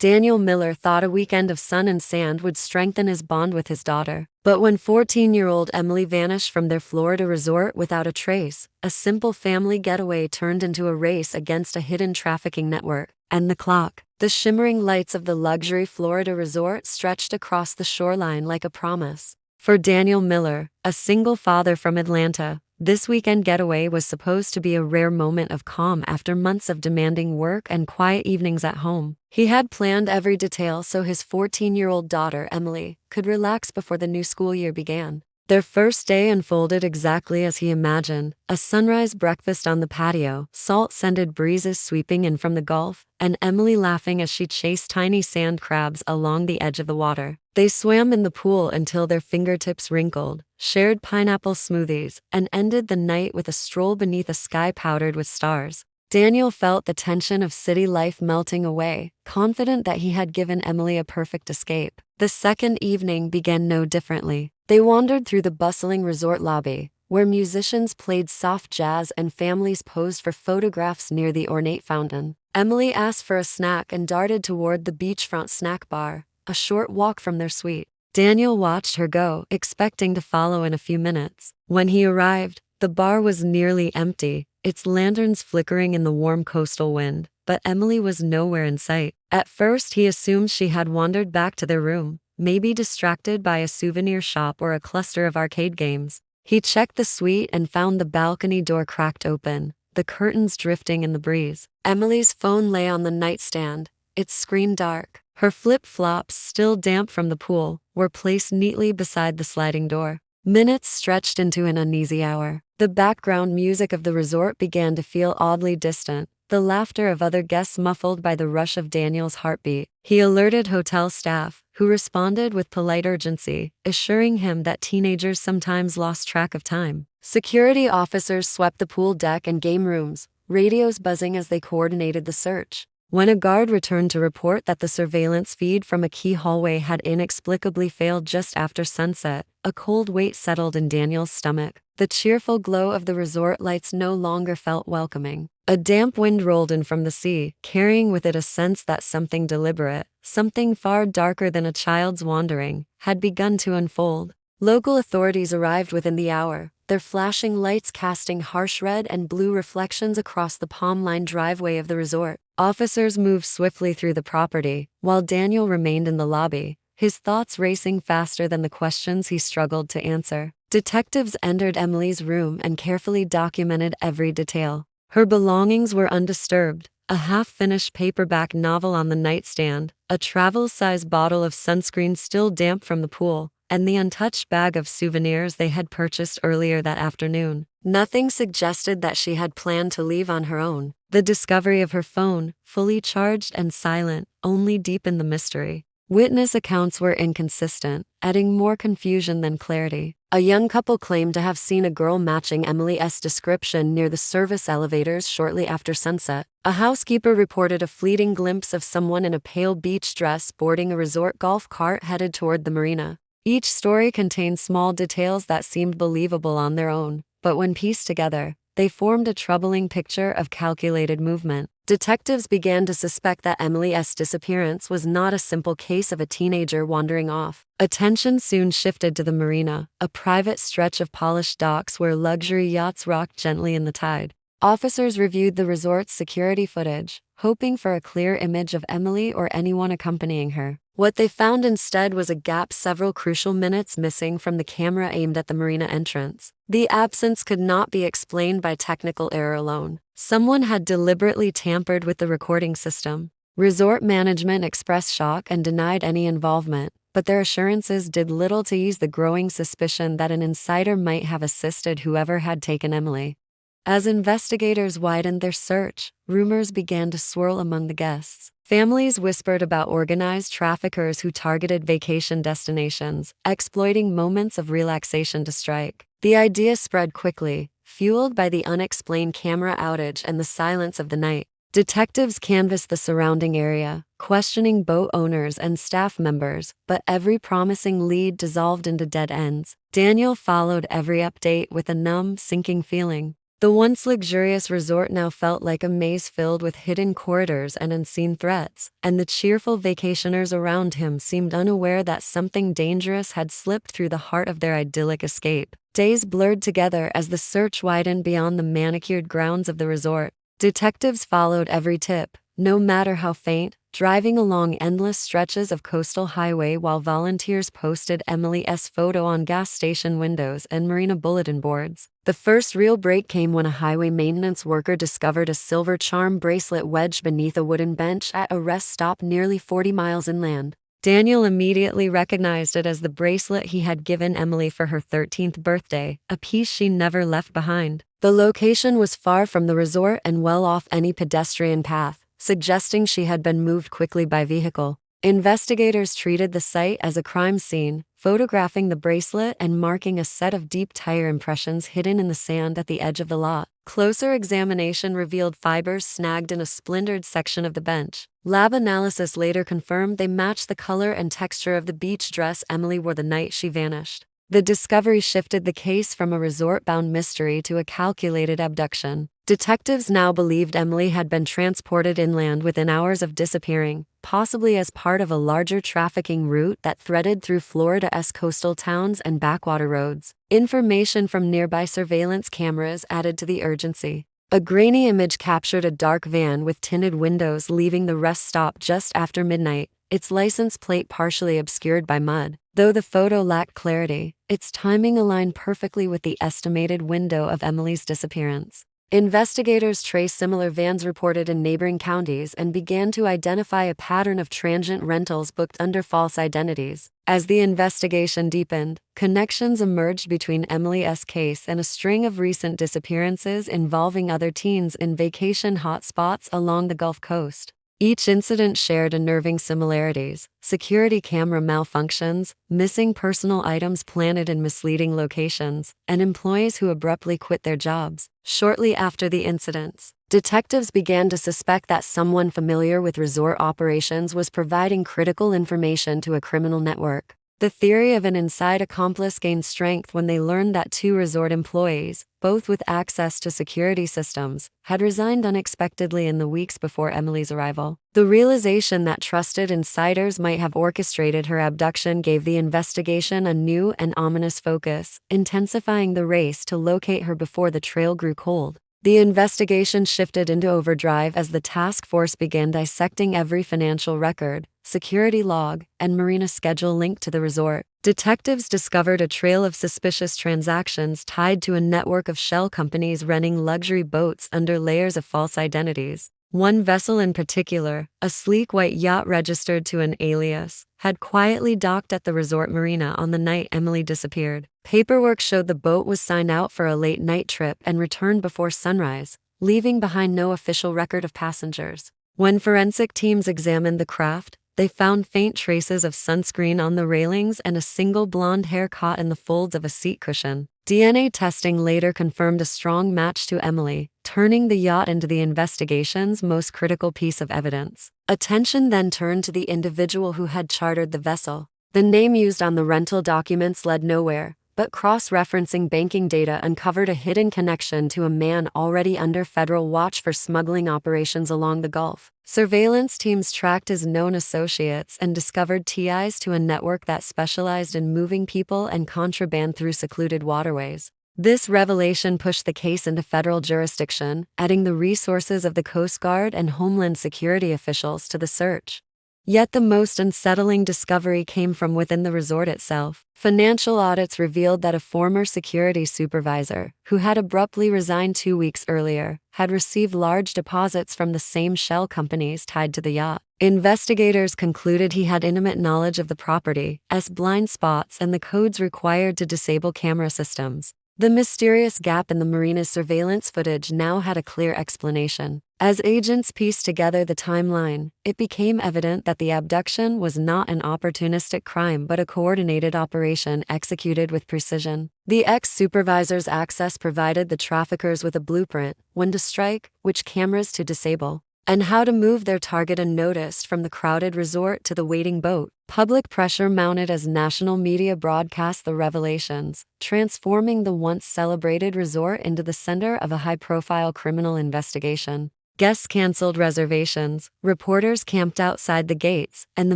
Daniel Miller thought a weekend of sun and sand would strengthen his bond with his daughter. But when 14-year-old Emily vanished from their Florida resort without a trace, a simple family getaway turned into a race against a hidden trafficking network. And the clock. The shimmering lights of the luxury Florida resort stretched across the shoreline like a promise. For Daniel Miller, a single father from Atlanta, this weekend getaway was supposed to be a rare moment of calm after months of demanding work and quiet evenings at home. He had planned every detail so his 14-year-old daughter, Emily, could relax before the new school year began. Their first day unfolded exactly as he imagined, a sunrise breakfast on the patio, salt-scented breezes sweeping in from the Gulf, and Emily laughing as she chased tiny sand crabs along the edge of the water. They swam in the pool until their fingertips wrinkled, shared pineapple smoothies, and ended the night with a stroll beneath a sky powdered with stars. Daniel felt the tension of city life melting away, confident that he had given Emily a perfect escape. The second evening began no differently. They wandered through the bustling resort lobby, where musicians played soft jazz and families posed for photographs near the ornate fountain. Emily asked for a snack and darted toward the beachfront snack bar, a short walk from their suite. Daniel watched her go, expecting to follow in a few minutes. When he arrived, the bar was nearly empty, its lanterns flickering in the warm coastal wind, but Emily was nowhere in sight. At first, he assumed she had wandered back to their room, maybe distracted by a souvenir shop or a cluster of arcade games. He checked the suite and found the balcony door cracked open, the curtains drifting in the breeze. Emily's phone lay on the nightstand, its screen dark. Her flip-flops, still damp from the pool, were placed neatly beside the sliding door. Minutes stretched into an uneasy hour. The background music of the resort began to feel oddly distant, the laughter of other guests muffled by the rush of Daniel's heartbeat. He alerted hotel staff, who responded with polite urgency, assuring him that teenagers sometimes lost track of time. Security officers swept the pool deck and game rooms, radios buzzing as they coordinated the search. When a guard returned to report that the surveillance feed from a key hallway had inexplicably failed just after sunset, a cold weight settled in Daniel's stomach. The cheerful glow of the resort lights no longer felt welcoming. A damp wind rolled in from the sea, carrying with it a sense that something deliberate, something far darker than a child's wandering, had begun to unfold. Local authorities arrived within the hour, their flashing lights casting harsh red and blue reflections across the palm-lined driveway of the resort. Officers moved swiftly through the property, while Daniel remained in the lobby, his thoughts racing faster than the questions he struggled to answer. Detectives entered Emily's room and carefully documented every detail. Her belongings were undisturbed, a half-finished paperback novel on the nightstand, a travel-size bottle of sunscreen still damp from the pool, and the untouched bag of souvenirs they had purchased earlier that afternoon. Nothing suggested that she had planned to leave on her own. The discovery of her phone, fully charged and silent, only deepened the mystery. Witness accounts were inconsistent, adding more confusion than clarity. A young couple claimed to have seen a girl matching Emily's description near the service elevators shortly after sunset. A housekeeper reported a fleeting glimpse of someone in a pale beach dress boarding a resort golf cart headed toward the marina. Each story contained small details that seemed believable on their own, but when pieced together, they formed a troubling picture of calculated movement. Detectives began to suspect that Emily's disappearance was not a simple case of a teenager wandering off. Attention soon shifted to the marina, a private stretch of polished docks where luxury yachts rocked gently in the tide. Officers reviewed the resort's security footage, hoping for a clear image of Emily or anyone accompanying her. What they found instead was a gap several crucial minutes missing from the camera aimed at the marina entrance. The absence could not be explained by technical error alone. Someone had deliberately tampered with the recording system. Resort management expressed shock and denied any involvement, but their assurances did little to ease the growing suspicion that an insider might have assisted whoever had taken Emily. As investigators widened their search, rumors began to swirl among the guests. Families whispered about organized traffickers who targeted vacation destinations, exploiting moments of relaxation to strike. The idea spread quickly, fueled by the unexplained camera outage and the silence of the night. Detectives canvassed the surrounding area, questioning boat owners and staff members, but every promising lead dissolved into dead ends. Daniel followed every update with a numb, sinking feeling. The once luxurious resort now felt like a maze filled with hidden corridors and unseen threats, and the cheerful vacationers around him seemed unaware that something dangerous had slipped through the heart of their idyllic escape. Days blurred together as the search widened beyond the manicured grounds of the resort. Detectives followed every tip, no matter how faint, driving along endless stretches of coastal highway while volunteers posted Emily's photo on gas station windows and marina bulletin boards. The first real break came when a highway maintenance worker discovered a silver charm bracelet wedged beneath a wooden bench at a rest stop nearly 40 miles inland. Daniel immediately recognized it as the bracelet he had given Emily for her 13th birthday, a piece she never left behind. The location was far from the resort and well off any pedestrian path, suggesting she had been moved quickly by vehicle. Investigators treated the site as a crime scene, photographing the bracelet and marking a set of deep tire impressions hidden in the sand at the edge of the lot. Closer examination revealed fibers snagged in a splintered section of the bench. Lab analysis later confirmed they matched the color and texture of the beach dress Emily wore the night she vanished. The discovery shifted the case from a resort-bound mystery to a calculated abduction. Detectives now believed Emily had been transported inland within hours of disappearing, possibly as part of a larger trafficking route that threaded through Florida's coastal towns and backwater roads. Information from nearby surveillance cameras added to the urgency. A grainy image captured a dark van with tinted windows leaving the rest stop just after midnight, its license plate partially obscured by mud. Though the photo lacked clarity, its timing aligned perfectly with the estimated window of Emily's disappearance. Investigators traced similar vans reported in neighboring counties and began to identify a pattern of transient rentals booked under false identities. As the investigation deepened, connections emerged between Emily's case and a string of recent disappearances involving other teens in vacation hotspots along the Gulf Coast. Each incident shared unnerving similarities: security camera malfunctions, missing personal items planted in misleading locations, and employees who abruptly quit their jobs. Shortly after the incidents, detectives began to suspect that someone familiar with resort operations was providing critical information to a criminal network. The theory of an inside accomplice gained strength when they learned that two resort employees, both with access to security systems, had resigned unexpectedly in the weeks before Emily's arrival. The realization that trusted insiders might have orchestrated her abduction gave the investigation a new and ominous focus, intensifying the race to locate her before the trail grew cold. The investigation shifted into overdrive as the task force began dissecting every financial record, security log, and marina schedule linked to the resort. Detectives discovered a trail of suspicious transactions tied to a network of shell companies renting luxury boats under layers of false identities. One vessel in particular, a sleek white yacht registered to an alias, had quietly docked at the resort marina on the night Emily disappeared. Paperwork showed the boat was signed out for a late-night trip and returned before sunrise, leaving behind no official record of passengers. When forensic teams examined the craft, they found faint traces of sunscreen on the railings and a single blonde hair caught in the folds of a seat cushion. DNA testing later confirmed a strong match to Emily, turning the yacht into the investigation's most critical piece of evidence. Attention then turned to the individual who had chartered the vessel. The name used on the rental documents led nowhere, but cross-referencing banking data uncovered a hidden connection to a man already under federal watch for smuggling operations along the Gulf. Surveillance teams tracked his known associates and discovered ties to a network that specialized in moving people and contraband through secluded waterways. This revelation pushed the case into federal jurisdiction, adding the resources of the Coast Guard and Homeland Security officials to the search. Yet the most unsettling discovery came from within the resort itself. Financial audits revealed that a former security supervisor, who had abruptly resigned 2 weeks earlier, had received large deposits from the same shell companies tied to the yacht. Investigators concluded he had intimate knowledge of the property, as blind spots and the codes required to disable camera systems. The mysterious gap in the marina's surveillance footage now had a clear explanation. As agents pieced together the timeline, it became evident that the abduction was not an opportunistic crime but a coordinated operation executed with precision. The ex-supervisor's access provided the traffickers with a blueprint: when to strike, which cameras to disable, and how to move their target unnoticed from the crowded resort to the waiting boat. Public pressure mounted as national media broadcast the revelations, transforming the once celebrated resort into the center of a high-profile criminal investigation. Guests canceled reservations, reporters camped outside the gates, and the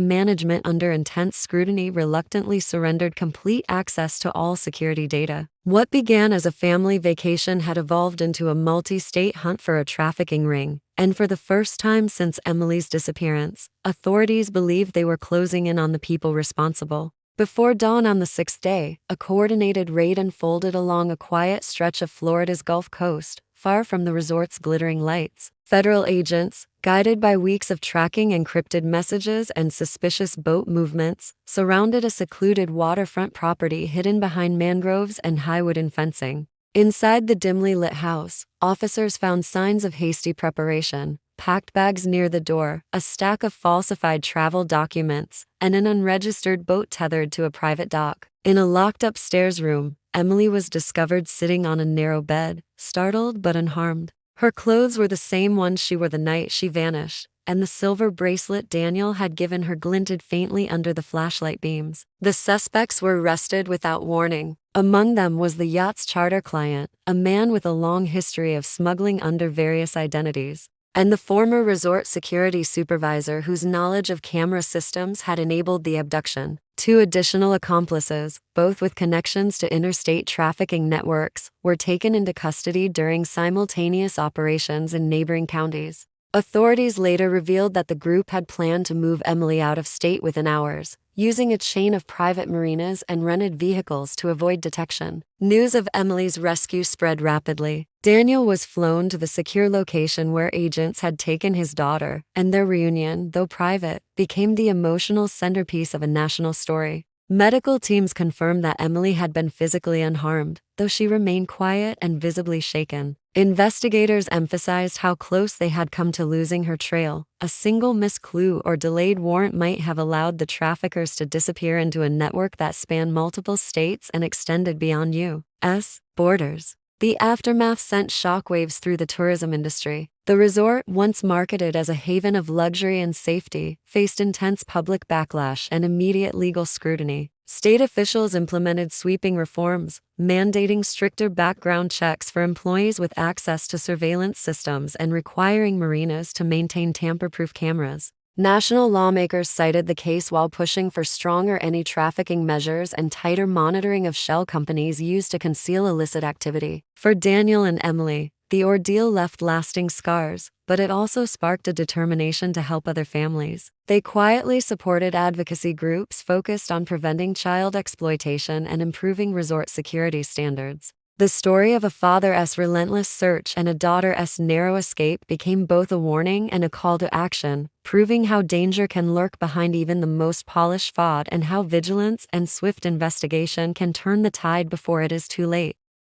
management, under intense scrutiny, reluctantly surrendered complete access to all security data. What began as a family vacation had evolved into a multi-state hunt for a trafficking ring, and for the first time since Emily's disappearance, authorities believed they were closing in on the people responsible. Before dawn on the sixth day, a coordinated raid unfolded along a quiet stretch of Florida's Gulf Coast, far from the resort's glittering lights. Federal agents, guided by weeks of tracking encrypted messages and suspicious boat movements, surrounded a secluded waterfront property hidden behind mangroves and high wooden fencing. Inside the dimly lit house, officers found signs of hasty preparation: packed bags near the door, a stack of falsified travel documents, and an unregistered boat tethered to a private dock. In a locked upstairs room, Emily was discovered sitting on a narrow bed, startled but unharmed. Her clothes were the same ones she wore the night she vanished, and the silver bracelet Daniel had given her glinted faintly under the flashlight beams. The suspects were arrested without warning. Among them was the yacht's charter client, a man with a long history of smuggling under various identities, and the former resort security supervisor whose knowledge of camera systems had enabled the abduction. Two additional accomplices, both with connections to interstate trafficking networks, were taken into custody during simultaneous operations in neighboring counties. Authorities later revealed that the group had planned to move Emily out of state within hours, using a chain of private marinas and rented vehicles to avoid detection. News of Emily's rescue spread rapidly. Daniel was flown to the secure location where agents had taken his daughter, and their reunion, though private, became the emotional centerpiece of a national story. Medical teams confirmed that Emily had been physically unharmed, though she remained quiet and visibly shaken. Investigators emphasized how close they had come to losing her trail. A single missed clue or delayed warrant might have allowed the traffickers to disappear into a network that spanned multiple states and extended beyond U.S. borders. The aftermath sent shockwaves through the tourism industry. The resort, once marketed as a haven of luxury and safety, faced intense public backlash and immediate legal scrutiny. State officials implemented sweeping reforms, mandating stricter background checks for employees with access to surveillance systems and requiring marinas to maintain tamper-proof cameras. National lawmakers cited the case while pushing for stronger anti-trafficking measures and tighter monitoring of shell companies used to conceal illicit activity. For Daniel and Emily, the ordeal left lasting scars, but it also sparked a determination to help other families. They quietly supported advocacy groups focused on preventing child exploitation and improving resort security standards. The story of a father's relentless search and a daughter's narrow escape became both a warning and a call to action, proving how danger can lurk behind even the most polished facade and how vigilance and swift investigation can turn the tide before it is too late.